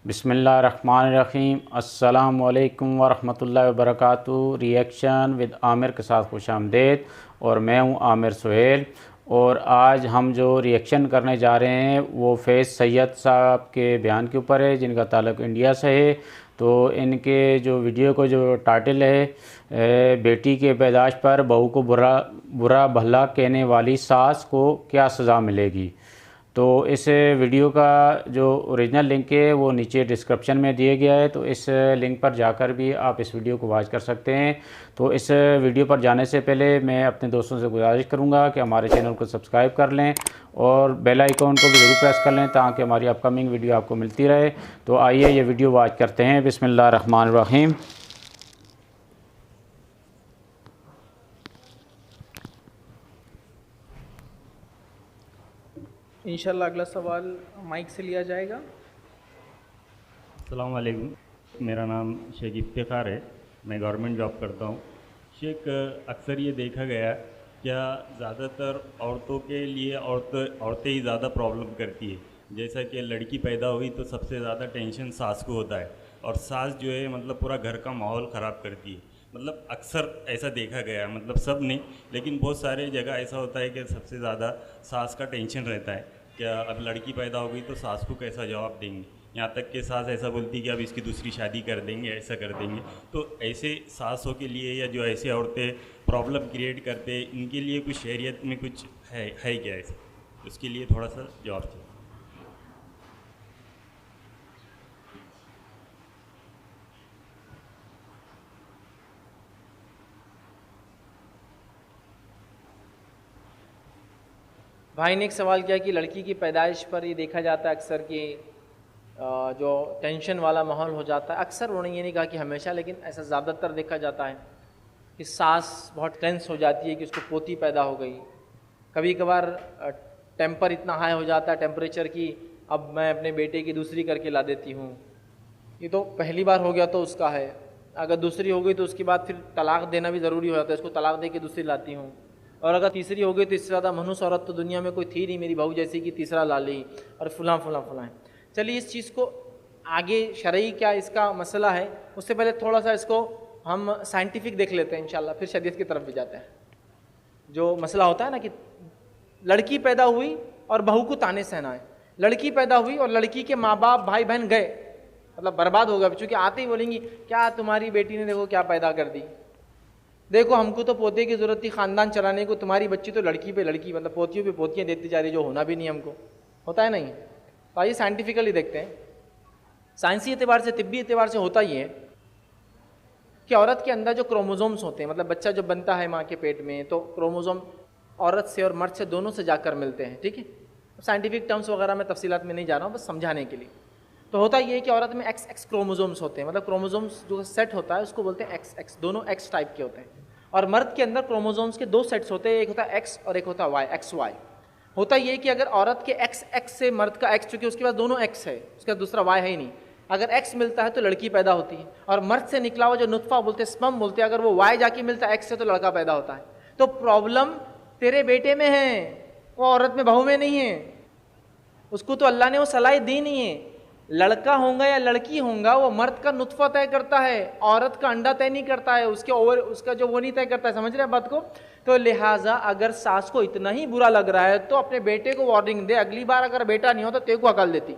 बिस्मिल्लाहिर्रहमानिर्रहीम। अस्सलामु अलैकुम वरहमतुल्लाहि वबरकातुहू। रिएक्शन विद आमिर के साथ खुश आमदेद। और मैं हूं आमिर सुहेल। और आज हम जो रिएक्शन करने जा रहे हैं वो फैज़ सैयद साहब के बयान के ऊपर है, जिनका ताल्लुक़ इंडिया से है। तो इनके जो वीडियो को जो टाइटल है, बेटी के पैदाश पर बहू को बुरा भला कहने वाली सास को क्या सज़ा मिलेगी। तो इस वीडियो का जो ओरिजिनल लिंक है वो नीचे डिस्क्रिप्शन में दिया गया है, तो इस लिंक पर जाकर भी आप इस वीडियो को वॉच कर सकते हैं। तो इस वीडियो पर जाने से पहले मैं अपने दोस्तों से गुजारिश करूंगा कि हमारे चैनल को सब्सक्राइब कर लें और बेल आइकॉन को भी ज़रूर प्रेस कर लें ताकि हमारी अपकमिंग वीडियो आपको मिलती रहे। तो आइए ये वीडियो वॉच करते हैं। बिस्मिल्लाहिर्रहमानिर्रहीम। इंशाल्लाह अगला सवाल माइक से लिया जाएगा। अस्सलाम वालेकुम, मेरा नाम शेख इफ्तिखार है, मैं गवर्नमेंट जॉब करता हूँ। शेख, अक्सर ये देखा गया क्या ज़्यादातर औरतों के लिए औरतें ही ज़्यादा प्रॉब्लम करती है। जैसा कि लड़की पैदा हुई तो सबसे ज़्यादा टेंशन सास को होता है और सास जो है मतलब पूरा घर का माहौल ख़राब करती है। मतलब अक्सर ऐसा देखा गया है, मतलब सब नहीं लेकिन बहुत सारे जगह ऐसा होता है कि सबसे ज़्यादा सास का टेंशन रहता है। क्या अब लड़की पैदा हो गई तो सास को कैसा जवाब देंगे, यहाँ तक कि सास ऐसा बोलती कि अब इसकी दूसरी शादी कर देंगे, ऐसा कर देंगे। तो ऐसे सासों के लिए या जो ऐसे औरतें प्रॉब्लम क्रिएट करते हैं, इनके लिए कुछ शरीयत में कुछ है क्या ऐसा, उसके लिए थोड़ा सा जवाब चाहिए। भाई ने एक सवाल किया कि लड़की की पैदाइश पर ये देखा जाता है अक्सर कि जो टेंशन वाला माहौल हो जाता है। अक्सर उन्होंने ये नहीं कहा कि हमेशा, लेकिन ऐसा ज़्यादातर देखा जाता है कि सास बहुत टेंस हो जाती है कि उसको पोती पैदा हो गई। कभी कभार टेम्पर इतना हाई हो जाता है टेम्परेचर की अब मैं अपने बेटे की दूसरी करके ला देती हूँ। ये तो पहली बार हो गया तो उसका है, अगर दूसरी हो गई तो उसके बाद फिर तलाक देना भी ज़रूरी हो जाता है, इसको तलाक दे के दूसरी लाती हूँ। और अगर तीसरी हो गई तो इससे ज़्यादा मनुष्य औरत तो दुनिया में कोई थी नहीं मेरी बहू जैसी कि तीसरा ला ली और फुला फुला फुला है। चलिए इस चीज़ को आगे शरई क्या इसका मसला है, उससे पहले थोड़ा सा इसको हम साइंटिफिक देख लेते हैं इंशाल्लाह, फिर शरीयत की तरफ भी जाते हैं। जो मसला होता है ना कि लड़की पैदा हुई और बहू को ताने सहना है, लड़की पैदा हुई और लड़की के माँ बाप भाई बहन गए, मतलब बर्बाद हो गया, चूँकि आते ही बोलेंगी क्या तुम्हारी बेटी ने देखो क्या पैदा कर दी, देखो हमको तो पोते की ज़रूरत थी ख़ानदान चलाने को, तुम्हारी बच्ची तो लड़की पे लड़की, मतलब पोतियों पे पोतियाँ देती जा रही जो होना भी नहीं हमको, होता है नहीं। तो आइए साइंटिफिकली देखते हैं। साइंसी एतबार से, तिब्बी एतबार से होता ही है कि औरत के अंदर जो क्रोमोजोम्स होते हैं, मतलब बच्चा जब बनता है माँ के पेट में तो क्रोमोजोम औरत से और मर्द से दोनों से जाकर मिलते हैं, ठीक है। साइंटिफिक टर्म्स वगैरह में तफसीलात में नहीं जा रहा हूँ, बस समझाने के लिए। तो होता ये है कि औरत में एक्स क्रोमोजोम्स होते हैं, मतलब क्रोमोजोम्स जो सेट होता है उसको बोलते हैं एक्स, दोनों एक्स टाइप के होते हैं। और मर्द के अंदर क्रोमोजोम्स के दो सेट्स होते हैं, एक होता है एक्स और एक होता है वाई, एक्स वाई। होता ये कि अगर औरत के एक्स से मर्द का एक्स, चूंकि उसके पास दोनों एक्स है, उसका दूसरा वाई है ही नहीं, अगर एक्स मिलता है तो लड़की पैदा होती है। और मर्द से निकला हुआ जो नुत्फा बोलते हैं, स्पर्म बोलते हैं, अगर वो वाई जाके मिलता है एक्स से तो लड़का पैदा होता है। तो प्रॉब्लम तेरे बेटे में है, वो औरत में बहू में नहीं है। उसको तो अल्लाह ने वो सलाह दी नहीं है। लड़का होगा या लड़की होगा वो मर्द का नुत्फा तय करता है, औरत का अंडा तय नहीं करता है, उसके ओवर उसका जो वो नहीं तय करता है। समझ रहे हैं बात को। तो लिहाजा अगर सास को इतना ही बुरा लग रहा है तो अपने बेटे को वार्निंग दे, अगली बार अगर बेटा नहीं हो तो तेरे को अकल देती।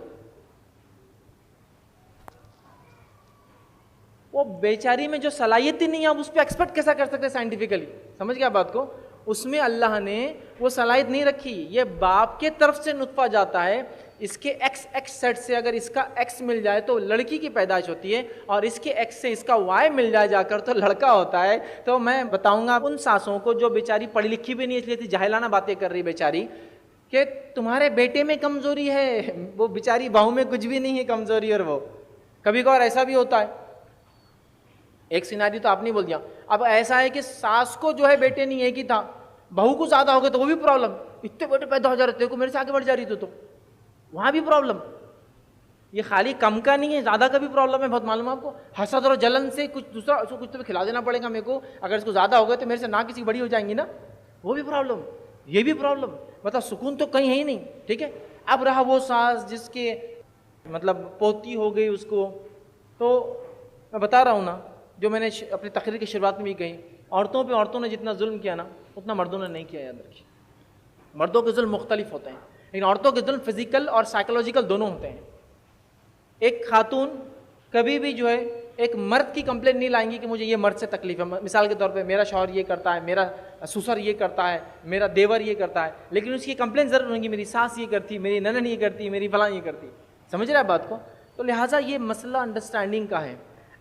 वो बेचारी में जो सलाहियत ही नहीं है, आप उस पर एक्सपेक्ट कैसा कर सकते साइंटिफिकली। समझ गया बात को। उसमें अल्लाह ने वो सलाहियत नहीं रखी। ये बाप के तरफ से नुत्फा जाता है, इसके एक्स सेट से अगर इसका एक्स मिल जाए तो लड़की की पैदाइश होती है, और इसके एक्स से इसका वाई मिल जाए जाकर तो लड़का होता है। तो मैं बताऊंगा उन सासों को जो बेचारी पढ़ी लिखी भी नहीं, इसलिए थी जाहिलाना बातें कर रही बेचारी, कि तुम्हारे बेटे में कमजोरी है, वो बेचारी बहू में कुछ भी नहीं है कमजोरी। और वो कभी कभार ऐसा भी होता है, एक सिनारी तो आपने बोल दिया। अब ऐसा है कि सास को जो है बेटे नहीं है कि था, बहू को ज्यादा हो गए तो वो भी प्रॉब्लम, इतने बेटे पैदा हो जा रहे थे, मेरे से आगे बढ़ जा रही तो वहां भी प्रॉब्लम। ये खाली कम का नहीं है, ज्यादा का भी प्रॉब्लम है, बहुत मालूम है आपको। हसद और जलन से कुछ दूसरा, उसको कुछ तो खिला देना पड़ेगा मेरे को, अगर इसको ज्यादा हो गए तो मेरे से ना किसी बड़ी हो जाएंगी ना, वो भी प्रॉब्लम, ये भी प्रॉब्लम। मतलब सुकून तो कहीं है ही नहीं, ठीक है। अब रहा वो सास जिसके मतलब पोती हो गई उसको। तो मैं बता रहा हूँ ना, जो मैंने अपनी तकरीर की शुरुआत में भी कही, औरतों ने जितना जुल्म किया ना उतना मर्दों ने नहीं किया। याद रखिए, मर्दों के जुल्म मुख्तलिफ होते हैं, लेकिन औरतों के जुल्म फिजिकल और साइकोलॉजिकल दोनों होते हैं। एक खातून कभी भी जो है एक मर्द की कंप्लेंट नहीं लाएंगी कि मुझे ये मर्द से तकलीफ है। मिसाल के तौर पे मेरा शौहर ये करता है, मेरा ससुर ये करता है, मेरा देवर ये करता है, लेकिन उसकी कंप्लेंट ज़रूर होंगी, मेरी सास ये करती, मेरी ननन ये करती, मेरी फलां ये करती। समझ रहे हैं बात को? तो लिहाजा ये मसला अंडरस्टैंडिंग का है।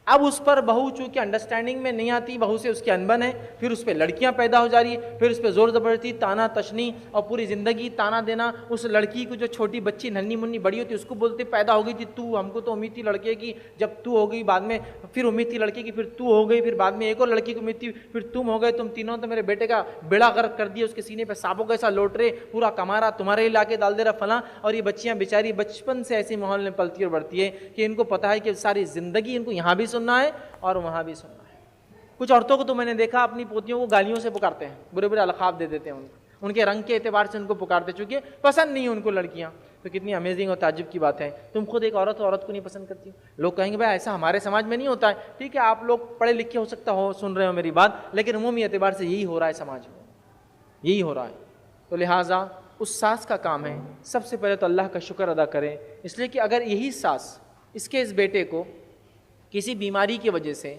अब उस पर बहू चूँकि अंडरस्टैंडिंग में नहीं आती, बहू से उसकी अनबन है, फिर उस पर लड़कियां पैदा हो जा रही है, फिर उस पर ज़ोर ज़बरदस्ती, ताना तशनी और पूरी ज़िंदगी ताना देना। उस लड़की को, जो छोटी बच्ची नन्ही मुन्नी बड़ी होती है, उसको बोलते पैदा हो गई थी तू, हमको तो उम्मीद थी लड़के की, जब तू हो गई, बाद में फिर उम्मीद थी लड़के की, फिर तू हो गई, फिर बाद में एक और लड़की की उम्मीद थी, फिर तुम हो गए, तुम तीनों तो मेरे बेटे का बेड़ा गर्क कर दिया, उसके सीने पर सांपों कैसा लौट रहे, पूरा कमारा तुम्हारे ही लाके डाल दे रहा फलां। और ये बच्चियाँ बेचारी बचपन से ऐसे माहौल में पलती और बढ़ती है कि इनको पता है कि सारी ज़िंदगी इनको यहाँ भी सुनना है और वहाँ भी सुनना है। कुछ औरतों को तो मैंने देखा अपनी पोतियों को गालियों से पुकारते हैं, बुरे बुरे अलक़ाब दे देते हैं उनको, उनके रंग के एतबार से उनको पुकारते, चूँकि पसंद नहीं है उनको लड़कियाँ। तो कितनी अमेजिंग और ताज्जुब की बात है, तुम खुद एक औरत को नहीं पसंद करती। लोग कहेंगे भाई ऐसा हमारे समाज में नहीं होता है। ठीक है, आप लोग पढ़े लिखे हो सकता हो, सुन रहे हो मेरी बात, लेकिन उमूमी एतबार से यही हो रहा है, समाज में यही हो रहा है। तो लिहाजा उस सास का काम है सबसे पहले तो अल्लाह का शुक्र अदा करें, इसलिए कि अगर यही सास इसके इस बेटे को किसी बीमारी की वजह से,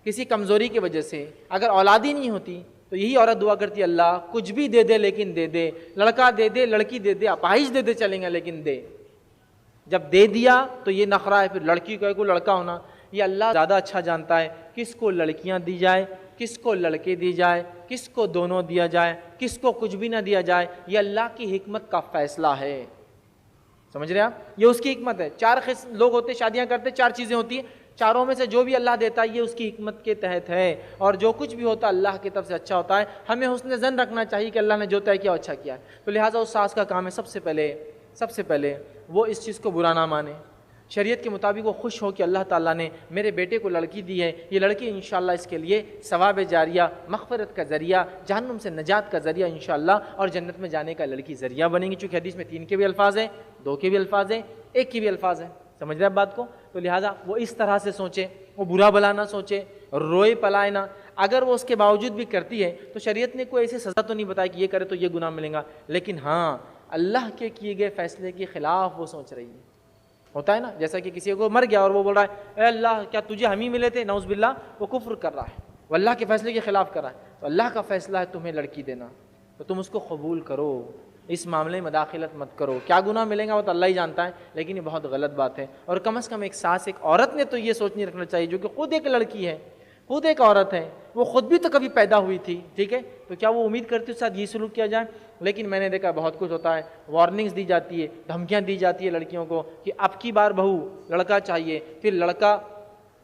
किसी कमज़ोरी की वजह से अगर औलादी नहीं होती, तो यही औरत दुआ करती है अल्लाह कुछ भी दे दे लेकिन दे दे, लड़का दे दे, लड़की दे दे, अपाहिज दे दे चलेंगे लेकिन दे। जब दे दिया तो ये नखरा है, फिर लड़की को लड़का होना, ये अल्लाह ज़्यादा अच्छा जानता है किसको लड़कियां दी जाए, किसको लड़के दी जाए, किसको दोनों दिया जाए, किसको कुछ भी ना दिया जाए। ये अल्लाह की हिकमत का फैसला है। समझ रहे हैं आप? ये उसकी हिकमत है। चार लोग होते, शादियां करते, चार चीज़ें होती हैं, चारों में से जो भी अल्लाह देता है ये उसकी हिकमत के तहत है, और जो कुछ भी होता है अल्लाह की तरफ से अच्छा होता है। हमें हुस्न ज़न रखना चाहिए कि अल्लाह ने जो तय किया अच्छा किया है। तो लिहाजा उस सास का काम है सबसे पहले वो इस चीज़ को बुरा ना माने, शरीयत के मुताबिक वो खुश हो कि अल्लाह ताला ने मेरे बेटे को लड़की दी है, ये लड़की इंशाअल्लाह इसके लिए सवाब जारिया, मग़फ़िरत का ज़रिया, जहन्नुम से नजात का ज़रिया इंशाअल्लाह, और जन्नत में जाने का लड़की ज़रिया बनेंगी। चूँकि हदीस में 3 के भी अल्फाज हैं, 2 के भी अल्फाज हैं, 1 के भी अल्फाज हैं। समझ रहे हैं बात को? तो लिहाजा वो इस तरह से सोचे, वो बुरा भला ना सोचे, रोए पलाए ना। अगर वो उसके बावजूद भी करती है तो शरीयत ने कोई ऐसी सज़ा तो नहीं बताई कि ये करे तो ये गुनाह मिलेगा, लेकिन हाँ अल्लाह के किए गए फैसले के ख़िलाफ़ वो सोच रही है। होता है ना, जैसा कि किसी को मर गया और वो बोल रहा है ए अल्लाह क्या तुझे हम ही मिले थे, नौज़ुबिल्लाह, वो कुफ्र कर रहा है, वो अल्लाह के फैसले के ख़िलाफ़ कर रहा है। तो अल्लाह का फैसला है तुम्हें लड़की देना, तो तुम उसको कबूल करो, इस मामले में मदाखिलत मत करो। क्या गुनाह मिलेगा वो तो अल्लाह ही जानता है, लेकिन ये बहुत गलत बात है। और कम से कम एक सास, एक औरत ने तो ये सोच नहीं रखना चाहिए, जो कि खुद एक लड़की है, खुद एक औरत है, वो खुद भी तो कभी पैदा हुई थी, ठीक है, तो क्या वो उम्मीद करती है उसके साथ ये सलूक किया जाए? लेकिन मैंने देखा बहुत कुछ होता है, वार्निंग्स दी जाती है, धमकियाँ दी जाती है लड़कियों को कि अब की बार बहू लड़का चाहिए, फिर लड़का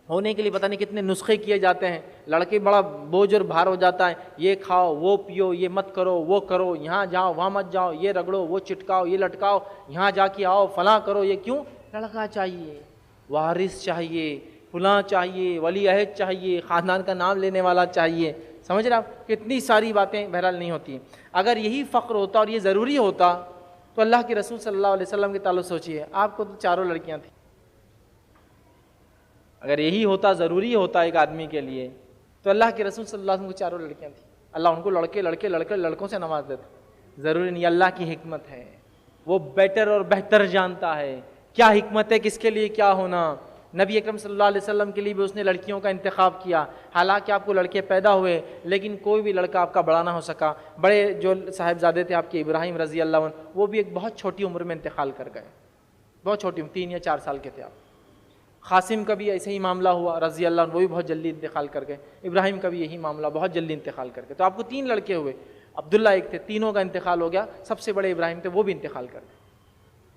होने के लिए पता नहीं कितने नुस्खे किए जाते हैं, लड़के बड़ा बोझ और भार हो जाता है, ये खाओ, वो पियो, ये मत करो, वो करो, यहाँ जाओ, वहाँ मत जाओ, ये रगड़ो, वो चिटकाओ, ये लटकाओ, यहाँ जाके आओ, फलां करो। ये क्यों? लड़का चाहिए, वारिस चाहिए, फलां चाहिए, वली अहद चाहिए, ख़ानदान का नाम लेने वाला चाहिए। समझ रहे आप? कितनी सारी बातें बहरहाल नहीं होती। अगर यही फ़ख्र होता और ये ज़रूरी होता तो अल्लाह के रसूल सल्लल्लाहु अलैहि वसल्लम के ताल्लुक़ सोचिए, आपको तो 4 लड़कियाँ थी। अगर यही होता, ज़रूरी होता एक आदमी के लिए, तो अल्लाह के रसूल सल्लल्लाहु अलैहि वसल्लम को 4 लड़कियाँ थी। अल्लाह उनको लड़कों से नवाज देते। ज़रूरी नहीं, अल्लाह की हिकमत है, वो बेटर और बेहतर जानता है क्या हिकमत है, किसके लिए क्या होना। नबी अकरम सल्लल्लाहु अलैहि वसल्लम के लिए भी उसने लड़कियों का इंतखाब किया। हालांकि आपको लड़के पैदा हुए, लेकिन कोई भी लड़का आपका बड़ा ना हो सका। बड़े जो साहिबजादे थे आपके इब्राहिम रज़ी अल्लाह अन्हु, वो भी एक बहुत छोटी उम्र में इंतकाल कर गए, बहुत छोटी उम्र, 3 या 4 साल के थे आप। क़ासिम का भी ऐसे ही मामला हुआ रज़ी अल्लाह अन्हु, वो भी बहुत जल्दी इंतकाल कर गए। इब्राहिम का भी यही मामला, बहुत जल्दी इंतकाल कर गए। तो आपको 3 लड़के हुए, अब्दुल्ला एक थे, तीनों का इंतकाल हो गया। सबसे बड़े इब्राहिम थे, वो भी इंतकाल कर गए।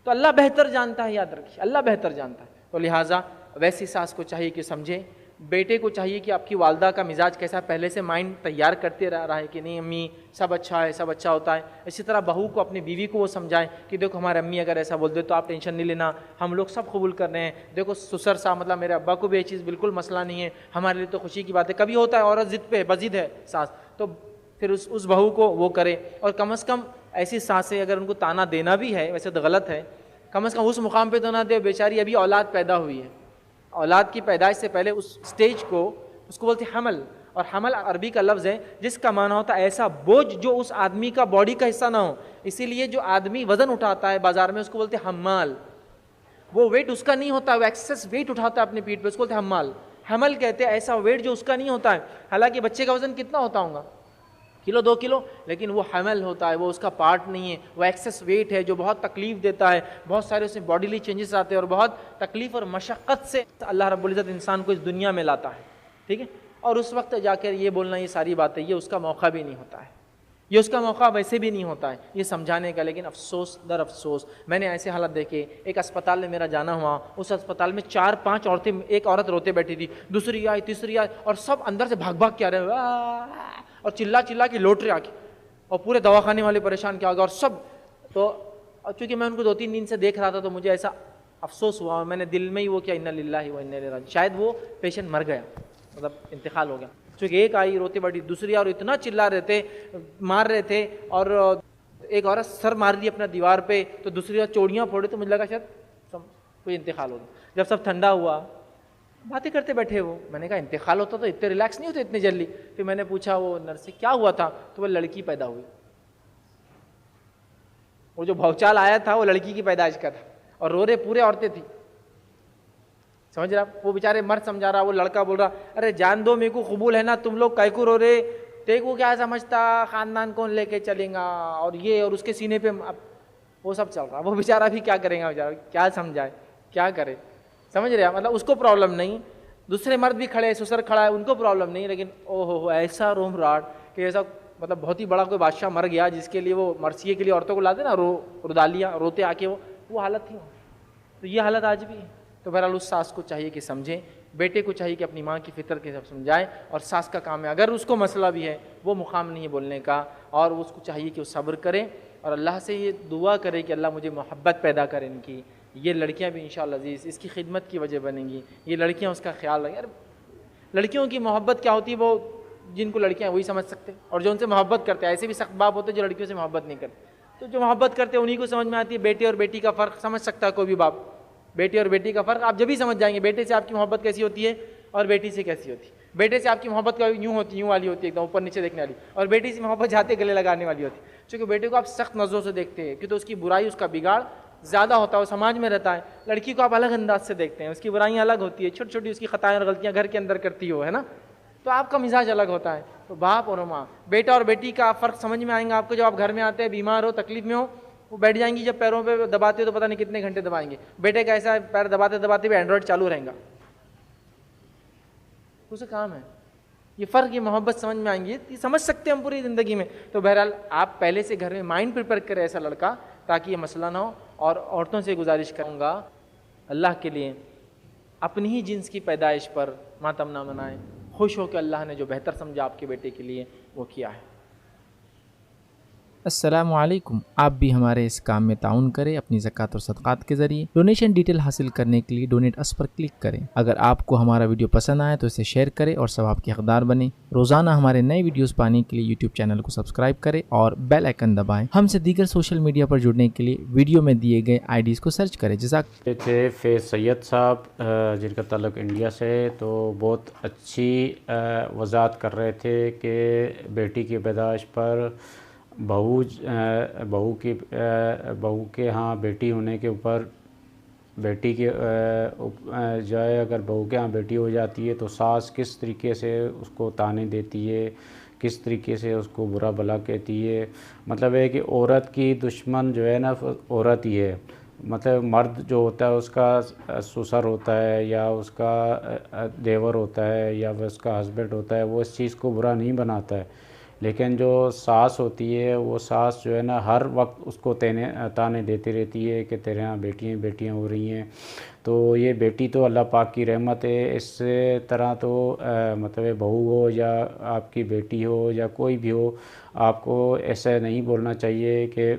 तो अल्लाह बेहतर जानता है, याद रखिए, अल्लाह बेहतर जानता है। तो लिहाजा वैसी सास को चाहिए कि समझे, बेटे को चाहिए कि आपकी वालदा का मिजाज कैसा, पहले से माइंड तैयार करते रहा है कि नहीं अम्मी सब अच्छा है, सब अच्छा होता है। इसी तरह बहू को, अपनी बीवी को वो समझाएं कि देखो हमारे अम्मी अगर ऐसा बोल दे तो आप टेंशन नहीं लेना, हम लोग सब कबूल कर रहे हैं। देखो ससुर साहब, मतलब मेरे अब्बा को भी ये चीज़ बिल्कुल मसला नहीं है, हमारे लिए तो खुशी की बात है। कभी होता है औरत ज़िद पे बजिद है सास, तो फिर उस बहू को वो करे। और कम से कम ऐसी सासें, अगर उनको ताना देना भी है, वैसे तो गलत है, कम से कम उस मुकाम पे तो ना दे, बेचारी अभी औलाद पैदा हुई है, औलाद की पैदाइश से पहले उस स्टेज को, उसको बोलते हमल। और हमल अरबी का लफ्ज़ है जिसका माना होता है ऐसा बोझ जो उस आदमी का बॉडी का हिस्सा ना हो। इसीलिए जो आदमी वज़न उठाता है बाजार में उसको बोलते हैं हम्माल। वो वेट उसका नहीं होता, वो एक्सेस वेट उठाता है अपने पीठ पे, उसको बोलते हैं हम्माल। हमल कहते हैं ऐसा वेट जो उसका नहीं होता है। हालांकि बच्चे का वज़न कितना होता होगा, किलो 2 किलो, लेकिन वो हमल होता है, वो उसका पार्ट नहीं है, वो एक्सेस वेट है जो बहुत तकलीफ देता है, बहुत सारे उसमें बॉडीली चेंजेस आते हैं और बहुत तकलीफ़ और मशक्क़त से अल्लाह रब्बुल इज़्ज़त इंसान को इस दुनिया में लाता है। ठीक है, और उस वक्त जाकर ये बोलना ये सारी बातें, ये उसका मौका भी नहीं होता है, ये उसका मौका वैसे भी नहीं होता है ये समझाने का। लेकिन अफसोस दर अफसोस मैंने ऐसे हालत देखे, एक अस्पताल में मेरा जाना हुआ, उस अस्पताल में 4-5 औरतें, एक औरत रोते बैठी थी, दूसरी आई, तीसरी आई, और सब अंदर से भाग भाग के आ रहे हैं और चिल्ला चिल्ला के लौट रहे आके, और पूरे दवाखाने वाले परेशान क्या हो गया। और सब तो चूँकि मैं उनको 2-3 दिन से देख रहा था तो मुझे ऐसा अफसोस हुआ, मैंने दिल में ही वो किया, इन्ना लिल्लाहि व इन्ना इलैहि राजिऊन, शायद वो पेशेंट मर गया, मतलब इंतकाल हो गया। चूँकि एक आई रोते बैठी, दूसरी और इतना चिल्ला रहे थे, मार रहे थे, और एक औरत सर मार ली अपना दीवार पे, तो दूसरी और चोड़ियाँ फोड़े, तो मुझे लगा शायद कोई इंतकाल हो गया। जब सब ठंडा हुआ बातें करते बैठे वो, मैंने कहा इंतकाल होता तो इतने रिलैक्स नहीं होते इतने जल्दी। फिर मैंने पूछा वो नर्स से क्या हुआ था, तो वो लड़की पैदा हुई। वो जो भौचाल आया था वो लड़की की पैदाइश का था, और रो रहे पूरे औरतें थी, समझ रहा। वो बेचारे मर्द समझा रहा, वो लड़का बोल रहा अरे जान दो, मेरे को कबूल है ना, तुम लोग कैकू रो रहे, तेको क्या समझता, खानदान कौन लेके चलेगा, और ये और उसके सीने पे वो सब चल रहा। वो बेचारा भी क्या करेगा, बेचारा क्या समझाए, क्या करे, समझ रहे। मतलब उसको प्रॉब्लम नहीं, दूसरे मर्द भी खड़े, ससुर खड़ा है, उनको प्रॉब्लम नहीं, लेकिन ओहो ऐसा रोम राट कि ऐसा मतलब बहुत ही बड़ा कोई बादशाह मर गया जिसके लिए वो मरसिए के लिए औरतों को लाते ना, रुदालियाँ रोते आके, वो हालत थी। तो ये हालत आज भी है। तो बहरहाल उस सास को चाहिए कि समझें, बेटे को चाहिए कि अपनी माँ की फितर के सब समझाए, और सास का काम है अगर उसको मसला भी है वो मुकाम नहीं है बोलने का, और उसको चाहिए कि वो सब्र करे और अल्लाह से ये दुआ करे कि अल्लाह मुझे मोहब्बत पैदा करे इनकी। ये लड़कियाँ भी इंशाअल्लाह अज़ीज़ इसकी खिदमत की वजह बनेंगी, ये लड़कियाँ उसका ख्याल रखें। यार लड़कियों की मोहब्बत क्या होती है वो जिनको लड़कियाँ वही समझ सकते, और जो उनसे मोहब्बत करते हैं, ऐसे भी सख्त बाप होते हैं जो लड़कियों से मोहब्बत नहीं करते, तो जो मोहब्बत करते हैं उन्हीं को समझ में आती है। बेटे और बेटी का फ़र्क समझ सकता है कोई भी बाप, बेटे और बेटी का फ़र्क आप जब भी समझ जाएंगे, बेटे से आपकी मोहब्बत कैसी होती है और बेटी से कैसी होती है। बेटे से आपकी मोहब्बत का यूँ होती, यूँ वाली होती है, एकदम ऊपर नीचे देखने वाली, और बेटी से मोहब्बत जाते गले लगाने वाली होती है। क्योंकि बेटे को आप सख्त नज़रों से देखते हैं क्योंकि तो उसकी बुराई, उसका बिगाड़ ज़्यादा होता है, वो समाज में रहता है। लड़की को आप अलग अंदाज से देखते हैं, उसकी बुराइयाँ अलग होती है, छोटी छोटी उसकी खताएँ और गलतियाँ घर के अंदर करती हो, है ना, तो आपका मिजाज अलग होता है। तो बाप और माँ, बेटा और बेटी का फ़र्क समझ में आएगा आपको जब आप घर में आते हैं, बीमार हो, तकलीफ में हो, वो बैठ जाएंगी, जब पैरों पे दबाते हो तो पता नहीं कितने घंटे दबाएंगे। बेटे का ऐसा पैर दबाते दबाते भी एंड्रॉइड चालू रहेगा, उसे काम है। ये फ़र्क, ये मोहब्बत समझ में आएंगी, ये समझ सकते हैं हम पूरी ज़िंदगी में। तो बहरहाल आप पहले से घर में माइंड प्रिपेयर करें ऐसा लड़का, ताकि ये मसला ना हो। और औरतों से गुजारिश करूँगा अल्लाह के लिए अपनी ही जिन्स की पैदाइश पर मातम ना मनाएं, खुश हो कि अल्लाह ने जो बेहतर समझा आपके बेटे के लिए वो किया है। अस्सलामु अलैकुम। आप भी हमारे इस काम में ताउन करें अपनी ज़कात और सदक़ात के ज़रिए। डोनेशन डिटेल हासिल करने के लिए डोनेट अस पर क्लिक करें। अगर आपको हमारा वीडियो पसंद आए तो इसे शेयर करें और सवाब के हक़दार बने। रोज़ाना हमारे नए वीडियोस पाने के लिए यूट्यूब चैनल को सब्सक्राइब करें और बेल आइकन दबाएं। हमसे दीगर सोशल मीडिया पर जुड़ने के लिए वीडियो में दिए गए IDs को सर्च करें। जज़ाक। थे फैज़ सैयद साहब जिनका ताल्लुक़ इंडिया से, तो बहुत अच्छी वज़ाहत कर रहे थे कि बेटी की पैदाइश पर बहू के यहाँ बेटी होने के ऊपर, बेटी के जो है अगर बहू के यहाँ बेटी हो जाती है तो सास किस तरीके से उसको ताने देती है, किस तरीके से उसको बुरा भला कहती है। मतलब है कि औरत की दुश्मन जो है ना औरत ही है। मतलब मर्द जो होता है उसका ससुर होता है या उसका देवर होता है या वह उसका हस्बैंड होता है, वो इस चीज़ को बुरा नहीं बनाता है। लेकिन जो सास होती है वो सास जो है ना हर वक्त उसको ताने देती रहती है कि तेरे यहाँ बेटियाँ हो रही हैं। तो ये बेटी तो अल्लाह पाक की रहमत है। इस तरह तो मतलब बहू हो या आपकी बेटी हो या कोई भी हो, आपको ऐसा नहीं बोलना चाहिए कि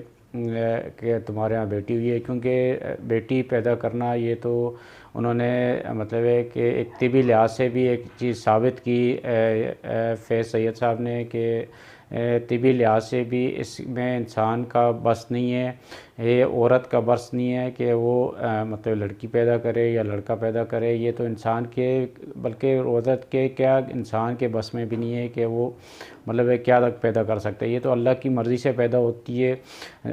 तुम्हारे यहाँ बेटी हुई है, क्योंकि बेटी पैदा करना ये तो उन्होंने मतलब है कि एक तिबी लिहाज से भी एक चीज़ साबित की फैज़ सैयद साहब ने कि तिबी लिहाज से भी इसमें इंसान का बस नहीं है ये औरत का बर्स नहीं है कि वो मतलब लड़की पैदा करे या लड़का पैदा करे। ये तो इंसान के, बल्कि औरत के क्या इंसान के बस में भी नहीं है कि वो मतलब है क्या तक पैदा कर सकते हैं। ये तो अल्लाह की मर्ज़ी से पैदा होती है।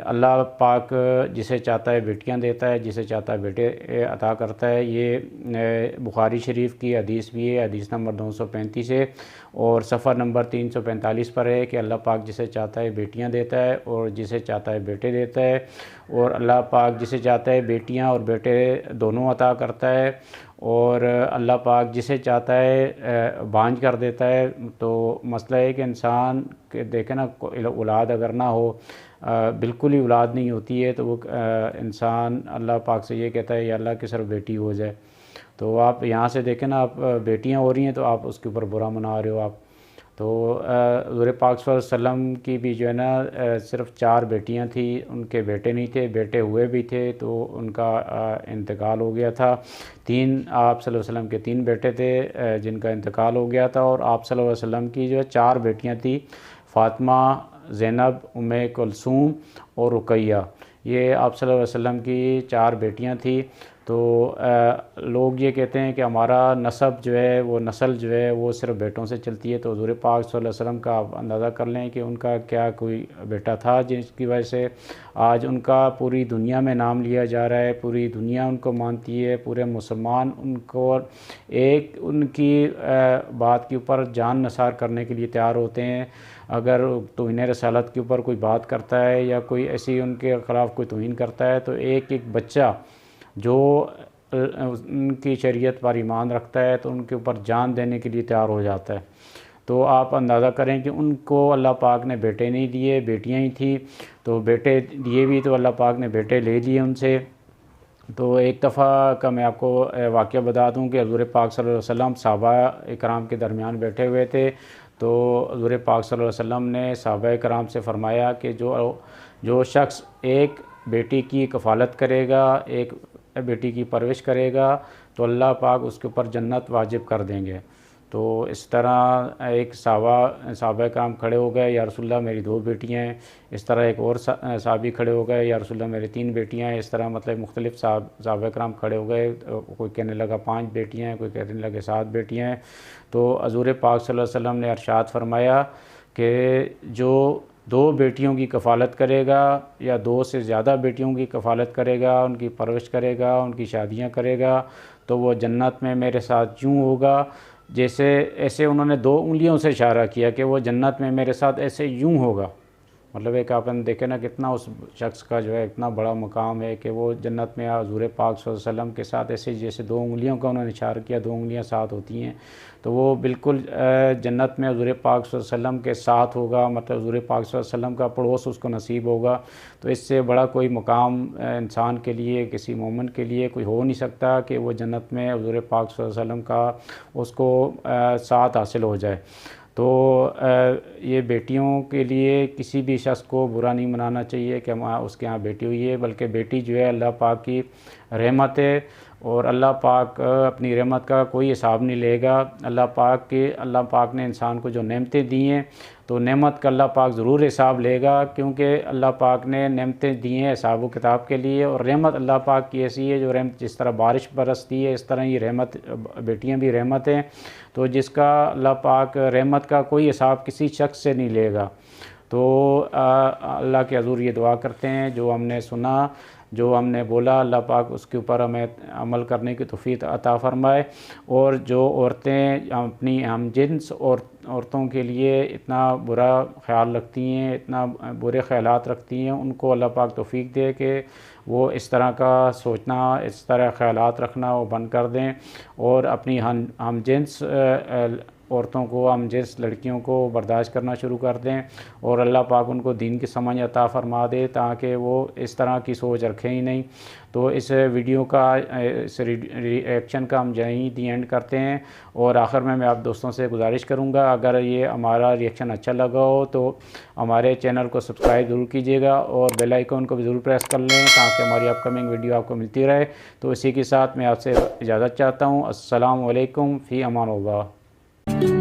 अल्लाह पाक जिसे चाहता है बेटियां देता है, जिसे चाहता है बेटे अता करता है। ये बुखारी शरीफ की हदीस भी है, हदीस नंबर 235 है और सफ़र नंबर 345 पर है कि अल्लाह पाक जिसे चाहता है बेटियां देता है और जिसे चाहता है बेटे देता है। और अल्लाह पाक जिसे चाहता है बेटियां और बेटे दोनों अता करता है और अल्लाह पाक जिसे चाहता है बांझ कर देता है। तो मसला है कि इंसान के देखे ना, औलाद अगर ना हो, बिल्कुल ही औलाद नहीं होती है, तो वो इंसान अल्लाह पाक से ये कहता है या अल्लाह की सिर्फ बेटी हो जाए। तो आप यहाँ से देखें ना, आप बेटियाँ हो रही हैं तो आप उसके ऊपर बुरा मना रहे हो आप। तो हुज़ूर पाक सल्लल्लाहु अलैहि वसल्लम की भी जो है ना सिर्फ 4 बेटियां थी, उनके बेटे नहीं थे। बेटे हुए भी थे तो उनका इंतकाल हो गया था। 3 आप सल्लल्लाहु अलैहि वसल्लम के 3 बेटे थे जिनका इंतकाल हो गया था और आप सल्लल्लाहु अलैहि वसल्लम की जो है 4 बेटियां थी, फ़ातिमा, ज़ैनब, उम्मे कुलसूम और रुकैया। ये आप सल्लल्लाहु अलैहि वसल्लम की 4 बेटियां थी। तो लोग ये कहते हैं कि हमारा नसब जो है, वो नस्ल जो है वो सिर्फ बेटों से चलती है। तो हुज़ूर पाक सल्लल्लाहु अलैहि वसल्लम का आप अंदाज़ा कर लें कि उनका क्या कोई बेटा था जिसकी वजह से आज उनका पूरी दुनिया में नाम लिया जा रहा है, पूरी दुनिया उनको मानती है, पूरे मुसलमान उनको एक उनकी बात के ऊपर जान नसार करने के लिए तैयार होते हैं। अगर तौहीन रसालत के ऊपर कोई बात करता है या कोई ऐसी उनके ख़िलाफ़ कोई तौहीन करता है तो एक बच्चा जो उनकी शरीयत पर ईमान रखता है तो उनके ऊपर जान देने के लिए तैयार हो जाता है। तो आप अंदाज़ा करें कि उनको अल्लाह पाक ने बेटे नहीं दिए, बेटियां ही थी। तो बेटे दिए भी तो अल्लाह पाक ने बेटे ले लिए उनसे। तो एक दफ़ा का मैं आपको वाक़या बता दूं कि हुज़ूर पाक सल्लल्लाहु अलैहि वसल्लम सहाबा इकराम के दरमियान बैठे हुए थे। तो हुज़ूर पाक सल्लल्लाहु अलैहि वसल्लम ने सहाबा इकराम से फ़रमाया कि जो शख्स एक बेटी की कफ़ालत करेगा, एक बेटी की परवरिश करेगा तो अल्लाह पाक उसके ऊपर जन्नत वाजिब कर देंगे। तो इस तरह एक सहाबा कराम खड़े हो गए, या रसूलल्लाह मेरी 2 बेटियां हैं। इस तरह एक और सहाबी खड़े हो गए, या रसूलल्लाह मेरी 3 बेटियां हैं। इस तरह मतलब मुख्तलिफ़ सहाबा कराम खड़े हो गए। कोई कहने लगा 5 बेटियां हैं, कोई कहने लगे 7 बेटियां हैं। तो हुज़ूर पाक सल्लल्लाहु अलैहि वसल्लम ने इरशाद फरमाया कि जो 2 बेटियों की कफ़ालत करेगा या 2 से ज़्यादा बेटियों की कफ़ालत करेगा, उनकी परवरिश करेगा, उनकी शादियां करेगा, तो वो जन्नत में मेरे साथ यूँ होगा जैसे, ऐसे उन्होंने 2 उंगलियों से इशारा किया कि वो जन्नत में मेरे साथ ऐसे यूँ होगा। मतलब एक अपन देखें ना कितना उस शख्स का जो है इतना बड़ा मकाम है कि वो जन्नत में हुज़ूर पाक सल्लल्लाहु अलैहि वसल्लम के साथ ऐसे जैसे 2 उंगलियों का उन्होंने इशारा किया, 2 उंगलियां साथ होती हैं, तो वो बिल्कुल जन्नत में हुज़ूर पाक सल्लल्लाहु अलैहि वसल्लम के साथ होगा। मतलब हुज़ूर पाक सल्लल्लाहु अलैहि वसल्लम का पड़ोस उसको नसीब होगा। तो इससे बड़ा कोई मकाम इंसान के लिए, किसी मोमिन के लिए कोई हो नहीं सकता कि वो जन्नत में हुज़ूर पाक सल्लल्लाहु अलैहि वसल्लम का उसको साथ हासिल हो जाए। तो ये बेटियों के लिए किसी भी शख्स को बुरा नहीं मनाना चाहिए कि उसके यहाँ बेटी हुई है, बल्कि बेटी जो है अल्लाह पाक की रहमत है और अल्लाह पाक अपनी रहमत का कोई हिसाब नहीं लेगा। अल्लाह पाक ने इंसान को जो नेमतें दी हैं तो नेमत का अल्लाह पाक ज़रूर हिसाब लेगा, क्योंकि अल्लाह पाक ने नेमतें दी हैं हिसाब व किताब के लिए। और रहमत अल्लाह पाक की ऐसी है, जो रहमत जिस तरह बारिश बरसती है इस तरह ही रहमत, बेटियां भी रहमत हैं। तो जिसका अल्लाह पाक रहमत का कोई हिसाब किसी शख्स से नहीं लेगा। तो अल्लाह के हज़ूर ये दुआ करते हैं, जो हमने सुना, जो हमने बोला, अल्लाह पाक उसके ऊपर हमें अमल करने की तौफीक अता फ़रमाए। और जो औरतें अपनी हमजिन्स और औरतों के लिए इतना बुरा ख्याल रखती हैं, इतना बुरे ख़यालात रखती हैं, उनको अल्लाह पाक तौफीक दे कि वो इस तरह का सोचना, इस तरह ख़यालात रखना वो बंद कर दें और अपनी हमजिन्स औरतों को, हमजिन्स लड़कियों को बर्दाश्त करना शुरू कर दें और अल्लाह पाक उनको दीन की समझ अता फ़रमा दे, ताकि वो इस तरह की सोच रखें ही नहीं। तो इस वीडियो का, इस रिएक्शन का हम यहीं दी एंड करते हैं। और आखिर में मैं आप दोस्तों से गुजारिश करूंगा, अगर ये हमारा रिएक्शन अच्छा लगा हो तो हमारे चैनल को सब्सक्राइब ज़रूर कीजिएगा और बेल आइकन को भी ज़रूर प्रेस कर लें, ताकि हमारी अपकमिंग वीडियो आपको मिलती रहे। तो इसी के साथ मैं आपसे इजाज़त चाहता हूँ। अस्सलामु अलैकुम फ़ी अमानिल्लाह।